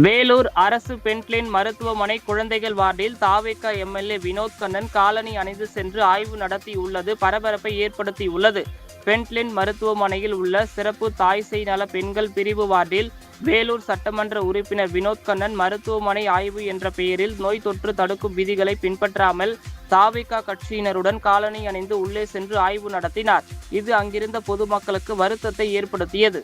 வேலூர் அரசு பெண்களின் மருத்துவமனை குழந்தைகள் வார்டில் தாவேகா எம்எல்ஏ வினோத் கண்ணன் காலணி அணிந்து சென்று ஆய்வு நடத்தியுள்ளது பரபரப்பை ஏற்படுத்தியுள்ளது. பெண்களின் மருத்துவமனையில் உள்ள சிறப்பு தாய் சேய் நல பெண்கள் பிரிவு வார்டில் வேலூர் சட்டமன்ற உறுப்பினர் வினோத் கண்ணன் மருத்துவமனை ஆய்வு என்ற பெயரில் நோய் தொற்று தடுக்கும் விதிகளை பின்பற்றாமல் தாவேகா கட்சியினருடன் காலணி அணிந்து உள்ளே சென்று ஆய்வு நடத்தினார். இது அங்கிருந்த பொதுமக்களுக்கு வருத்தத்தை ஏற்படுத்தியது.